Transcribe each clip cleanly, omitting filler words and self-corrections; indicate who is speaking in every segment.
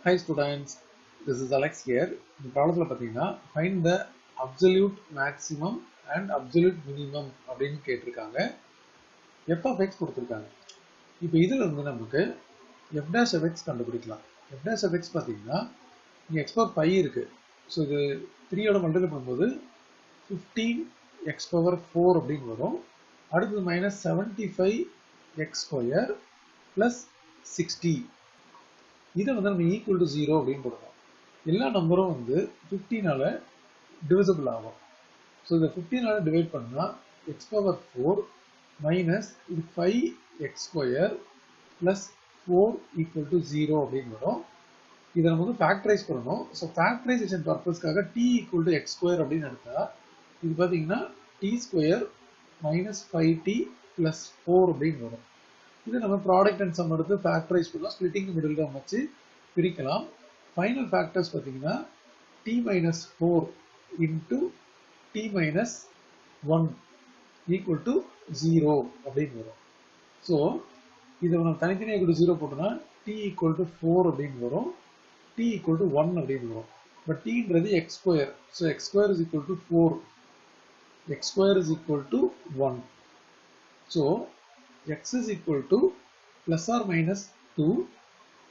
Speaker 1: Hi students, this is Alex here. இந்த ப்ராப்ளத்தில் பார்த்தீங்கன்னா find the absolute maximum and absolute minimum அப்படின்னு கேட்டிருக்காங்க. f of x கொடுத்துருக்காங்க. இப்போ இதில் வந்து நமக்கு f dash of x கண்டுபிடிக்கலாம். f dash of x பார்த்தீங்கன்னா இங்கே x power 5 இருக்கு. ஸோ இது 3யோட மல்டிப்ளை பண்ணும்போது 15 x power 4 அப்படின்னு வரும். அடுத்தது மைனஸ் 75 x ஸ்கொயர் ப்ளஸ் 60. இதை வந்து நம்ம ஈக்குவல் டு 0 அப்படின்னு கொடுப்போம். எல்லா நம்பரும் வந்து 15ஆல டிவிசிபிள் ஆகும். ஸோ இதை 15ஆல டிவைட் பண்ணால் எக்ஸ் பவர் 4 மைனஸ் இது 5x square plus 4 equal to 0 அப்படின்னு வரும். இதை நம்ம வந்து ஃபேக்டரைஸ் பண்ணணும். ஸோ ஃபேக்டரைசேஷன் பர்பஸ்க்காக t equal to X square அப்படின்னு எடுத்தால் இது பார்த்தீங்கன்னா t square minus 5t plus 4 அப்படின்னு வரும். இது நம்ம ப்ராடக்ட் அண்ட் சம் எடுத்து ஃபேக்டரைஸ் பண்ணலாம். ஸ்பிளிட்டிங் மிடில் டேர்ம் வச்சு பிரிக்கலாம். ஃபைனல் ஃபேக்டர்ஸ் பார்த்தீங்கன்னா t minus 4 into t minus 1 equal to 0 அப்படின்னு வரும். ஸோ இதை நம்ம தனித்தனியாக ஈக்குவல் டு 0 போட்டோம்னா t ஈக்குவல் டு 4 அப்படின்னு வரும், t ஈக்குவல் டு 1 அப்படின்னு வரும். பட் tன்றது x square. So x square is equal to 4, x square is equal to 1. So x is equal to plus or minus 2,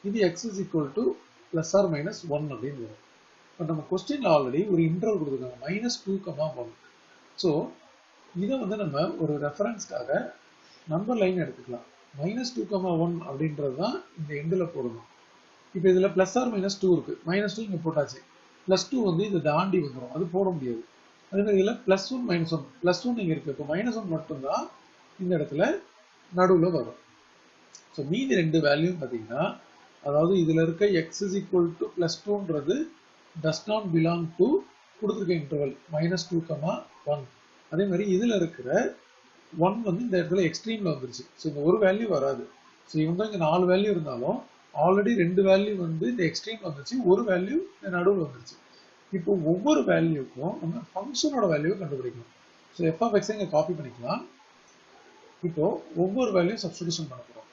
Speaker 1: இது x is equal to plus or minus 1 அப்படின்னு வரும். But நம்ம கொஸ்டின்ல already ஒரு interval கொடுத்துருக்காங்க -2, 1. So இதை வந்து நம்ம ஒரு ரெஃபரன்ஸ்க்காக நம்பர் லைன் எடுத்துக்கலாம். -2, 1 அப்படின்றது தான் இந்த எண்டில் போடணும். இப்போ இதில் பிளஸ் ஆர் மைனஸ் 2 இருக்கு. -2 இங்கே போட்டாச்சு. +2 வந்து இதை தாண்டி வந்துடும், அது போட முடியாது. அதே மாதிரி இதில் +1 -1, +1 இங்கே இருக்கு. இப்போ -1 மட்டும்தான் இந்த இடத்துல நடுவில் வரும். ஸோ மீதி ரெண்டு வேல்யூ பார்த்தீங்கன்னா, அதாவது இதில் இருக்க x is equal to +2ன்றது does not belong to கொடுத்துருக்க இன்டர்வல் -2, 1. அதே மாதிரி இதில் இருக்கிற 1 வந்து இந்த இடத்துல எக்ஸ்ட்ரீமில் வந்துருச்சு. ஸோ இந்த ஒரு வேல்யூ வராது. ஸோ இவங்க இங்கே 4 வேல்யூ இருந்தாலும் ஆல்ரெடி 2 வேல்யூ வந்து இந்த எக்ஸ்ட்ரீமில் வந்துருச்சு, ஒரு வேல்யூ இந்த நடுவில் வந்துருச்சு. இப்போ ஒவ்வொரு வேல்யூக்கும் நம்ம ஃபங்க்ஷனோட வேல்யூவை கண்டுபிடிக்கணும். ஸோ f of x இங்கே காப்பி பண்ணிக்கலாம். இப்போ ஒவ்வொரு வேல்யூ சப்ஸ்டிடியூஷன் பண்ண போறோம்.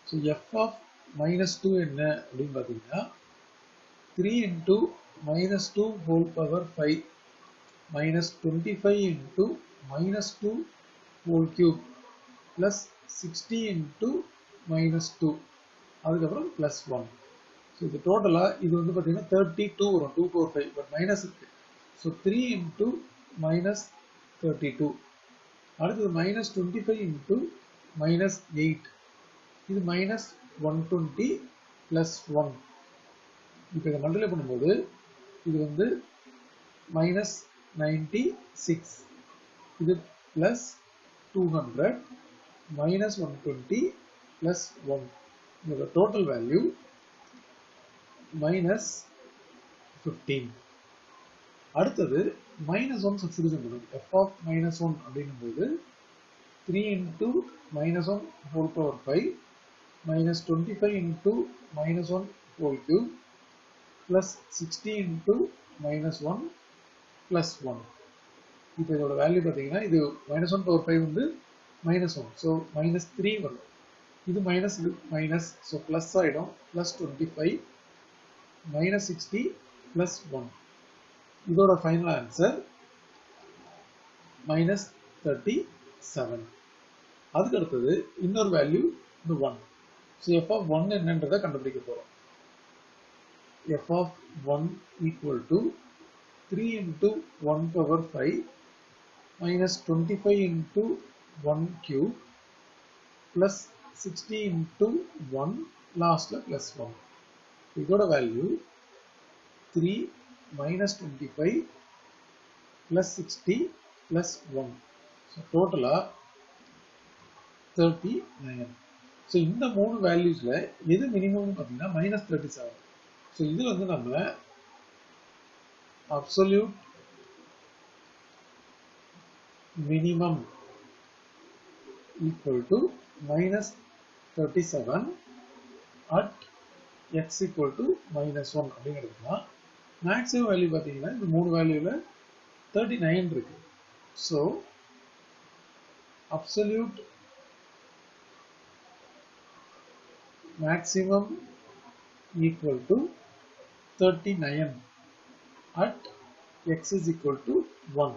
Speaker 1: ஸோ f of -2 என்ன அப்படின்னு பார்த்தீங்கன்னா 3 into -2 whole power 5 minus 25 into -2 whole cube plus 60 into -2 அதுக்கப்புறம் plus 1. ஸோ இது டோட்டலாக இது வந்து பார்த்தீங்கன்னா 32 வரும், 2 power 5, பட் மைனஸ் இருக்கு. So 3 into -32. அடுத்தது -25 into -8, இது -120 plus 1. இப்போ இதை மல்டிப்ளை பண்ணும்போது இது வந்து -96, இது plus 200 -120 plus 1. இதோட டோட்டல் வேல்யூ -15. அடுத்தது -1 சப்ஸ்டிடியூஷன் பண்ணும். f of -1 அப்படின்னும் போது 3 into -1 whole power 5 minus 25 into -1 whole cube plus 60 into -1 plus 1. இப்போ இதோட வேல்யூ பார்த்தீங்கன்னா இது -1 power 5 வந்து -1, ஸோ -3 வரும். இது மைனஸ், ஸோ ப்ளஸ் ஆகிடும். +25 -60 plus 1. இதோட ஃபைனல் ஆன்சர் -37. அதுக்கு அடுத்தது இன்னொரு வேல்யூ இந்த 1. ஸோ f of 1 என்னன்றதை கண்டுபிடிக்க போகிறோம். f of 1 equal to 3 into 1 power 5 minus 25 into 1 cube plus 60 into 1 லாஸ்ட்ல plus 1. இதோட value 3 minus 25 plus 60 plus 1. So டோட்டலாக 39. ஸோ இந்த மூணு வேல்யூஸில் எது மினிமம் பார்த்தீங்கன்னா -37. ஸோ இது வந்து நம்ம absolute minimum equal to -37 at x equal to -1 அப்படின்னு எடுத்துக்கலாம். மேக்ஸிமம் வேல்யூ பார்த்தீங்கன்னா இந்த மூணு வேல்யூவில் 39 இருக்கு. So absolute maximum equal to 39 at x is equal to 1.